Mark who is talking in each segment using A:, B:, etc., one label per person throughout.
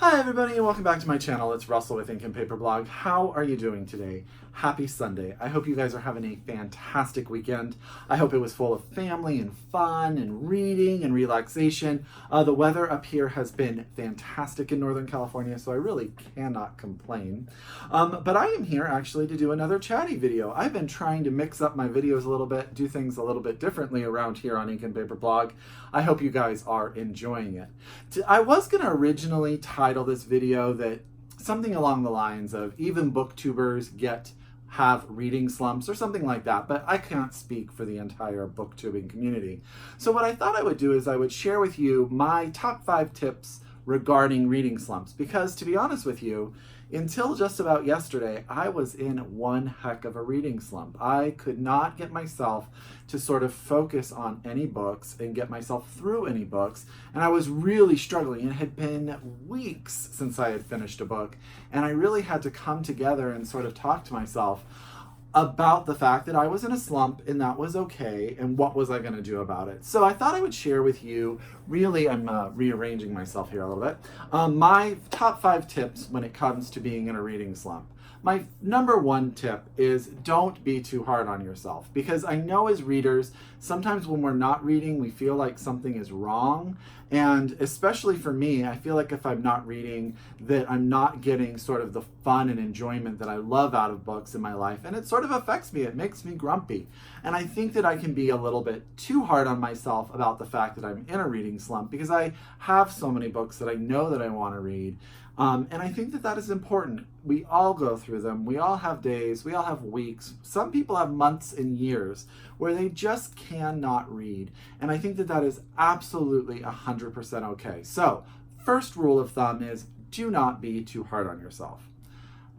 A: Hi everybody and welcome back to my channel. It's Russell with Ink and Paper Blog. How are you doing today? Happy Sunday. I hope you guys are having a fantastic weekend. I hope it was full of family and fun and reading and relaxation. The weather up here has been fantastic in Northern California, so I really cannot complain. But I am here actually to do another chatty video. I've been trying to mix up my videos a little bit, do things a little bit differently around here on Ink and Paper Blog. I hope you guys are enjoying it. I was going to originally title this video that something along the lines of even booktubers have reading slumps or something like that, but I can't speak for the entire booktubing community. So what I thought I would do is I would share with you my top 5 tips regarding reading slumps, because to be honest with you, until just about yesterday, I was in one heck of a reading slump. I could not get myself to sort of focus on any books and get myself through any books, and I was really struggling. It had been weeks since I had finished a book, and I really had to come together and sort of talk to myself about the fact that I was in a slump and that was okay, and what was I going to do about it. So I thought I would share with you, really I'm rearranging myself here a little bit, my top 5 tips when it comes to being in a reading slump. My number 1 tip is don't be too hard on yourself, because I know as readers, sometimes when we're not reading, we feel like something is wrong. And especially for me, I feel like if I'm not reading, that I'm not getting sort of the fun and enjoyment that I love out of books in my life. And it sort of affects me. It makes me grumpy. And I think that I can be a little bit too hard on myself about the fact that I'm in a reading slump, because I have so many books that I know that I want to read. And I think that that is important. We all go through them. We all have days. We all have weeks. Some people have months and years where they just cannot read. And I think that that is absolutely 100% okay. So, first rule of thumb is do not be too hard on yourself.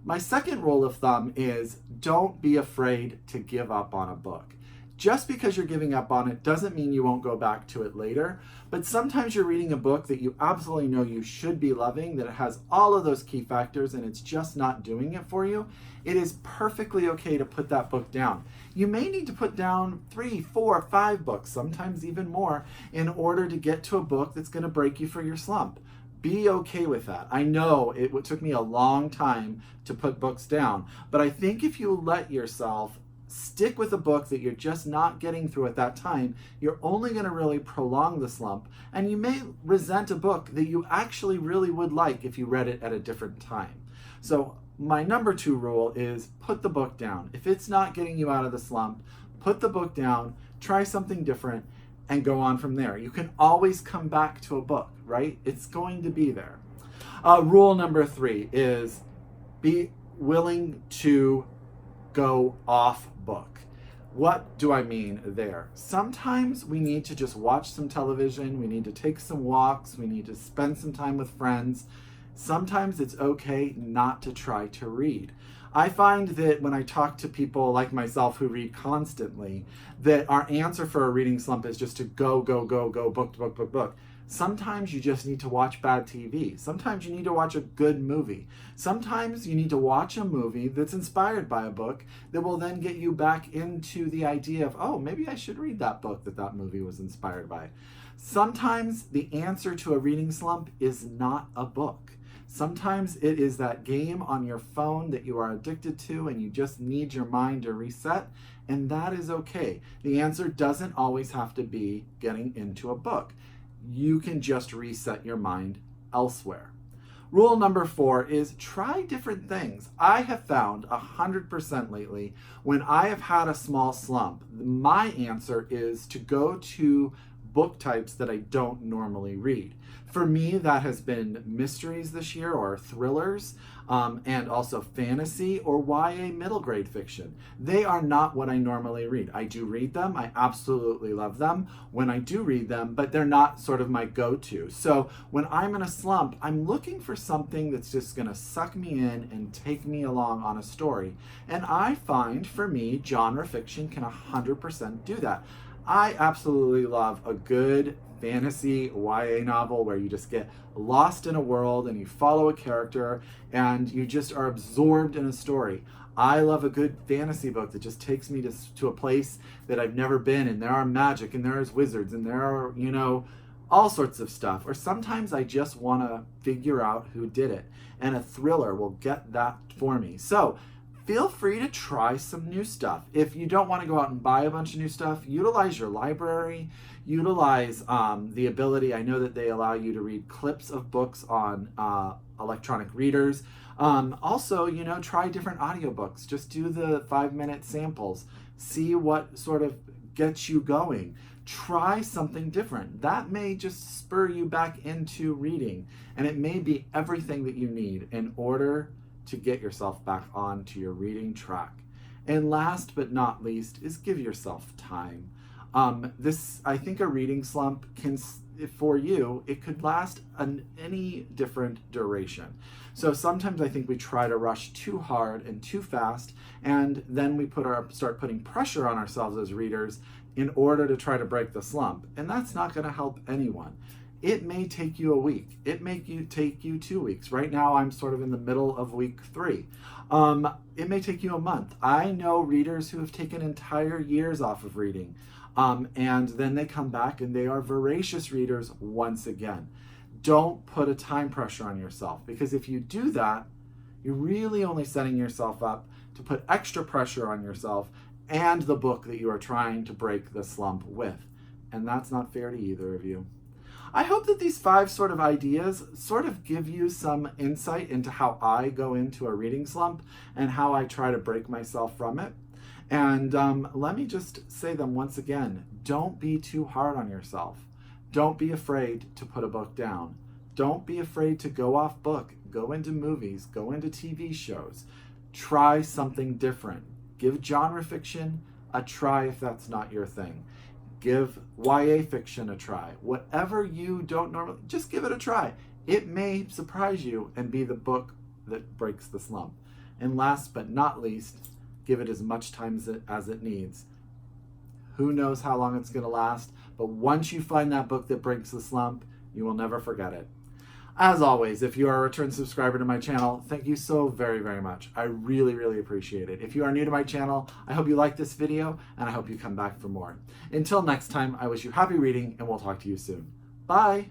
A: My second rule of thumb is don't be afraid to give up on a book. Just because you're giving up on it doesn't mean you won't go back to it later, but sometimes you're reading a book that you absolutely know you should be loving, that it has all of those key factors, and it's just not doing it for you. It is perfectly okay to put that book down. You may need to put down 3, 4, 5 books, sometimes even more, in order to get to a book that's going to break you for your slump. Be okay with that. I know it took me a long time to put books down, but I think if you let yourself stick with a book that you're just not getting through at that time, you're only going to really prolong the slump, and you may resent a book that you actually really would like if you read it at a different time. So my number 2 rule is put the book down. If it's not getting you out of the slump, put the book down, try something different, and go on from there. You can always come back to a book, right? It's going to be there. Rule number 3 is be willing to go off book. What do I mean there? Sometimes we need to just watch some television, we need to take some walks, we need to spend some time with friends. Sometimes it's okay not to try to read. I find that when I talk to people like myself who read constantly, that our answer for a reading slump is just to go, book, book, book, book. Sometimes you just need to watch bad TV. Sometimes you need to watch a good movie. Sometimes you need to watch a movie that's inspired by a book that will then get you back into the idea of, oh, maybe I should read that book that movie was inspired by. Sometimes the answer to a reading slump is not a book. Sometimes it is that game on your phone that you are addicted to and you just need your mind to reset, and that is okay. The answer doesn't always have to be getting into a book. You can just reset your mind elsewhere. Rule number 4 is try different things. I have found 100% lately when I have had a small slump, my answer is to go to book types that I don't normally read. For me, that has been mysteries this year, or thrillers, and also fantasy or YA middle grade fiction. They are not what I normally read. I do read them. I absolutely love them when I do read them, but they're not sort of my go-to. So when I'm in a slump, I'm looking for something that's just going to suck me in and take me along on a story. And I find, for me, genre fiction can 100% do that. I absolutely love a good fantasy YA novel where you just get lost in a world and you follow a character and you just are absorbed in a story. I love a good fantasy book that just takes me to a place that I've never been, and there are magic and there is wizards and there are, all sorts of stuff. Or sometimes I just want to figure out who did it, and a thriller will get that for me. So feel free to try some new stuff. If you don't want to go out and buy a bunch of new stuff, utilize your library, utilize the ability, I know that they allow you to read clips of books on electronic readers. Also, you know, try different audiobooks. Just do the 5-minute samples. See what sort of gets you going. Try something different. That may just spur you back into reading, and it may be everything that you need in order to get yourself back onto your reading track. And last but not least is give yourself time. I think a reading slump can, for you, it could last any different duration. So sometimes I think we try to rush too hard and too fast, and then we start putting pressure on ourselves as readers in order to try to break the slump. And that's not going to help anyone. It may take you a week. It may take you 2 weeks. Right now, I'm sort of in the middle of week 3. It may take you a month. I know readers who have taken entire years off of reading, and then they come back and they are voracious readers once again. Don't put a time pressure on yourself, because if you do that, you're really only setting yourself up to put extra pressure on yourself and the book that you are trying to break the slump with. And that's not fair to either of you. I hope that these 5 sort of ideas sort of give you some insight into how I go into a reading slump and how I try to break myself from it. And let me just say them once again. Don't be too hard on yourself. Don't be afraid to put a book down. Don't be afraid to go off book, go into movies, go into TV shows. Try something different. Give genre fiction a try if that's not your thing. Give YA fiction a try. Whatever you don't normally, just give it a try. It may surprise you and be the book that breaks the slump. And last but not least, give it as much time as it needs. Who knows how long it's going to last, but once you find that book that breaks the slump, you will never forget it. As always, if you are a return subscriber to my channel, thank you so very, very much. I really, really appreciate it. If you are new to my channel, I hope you like this video, and I hope you come back for more. Until next time, I wish you happy reading, and we'll talk to you soon. Bye!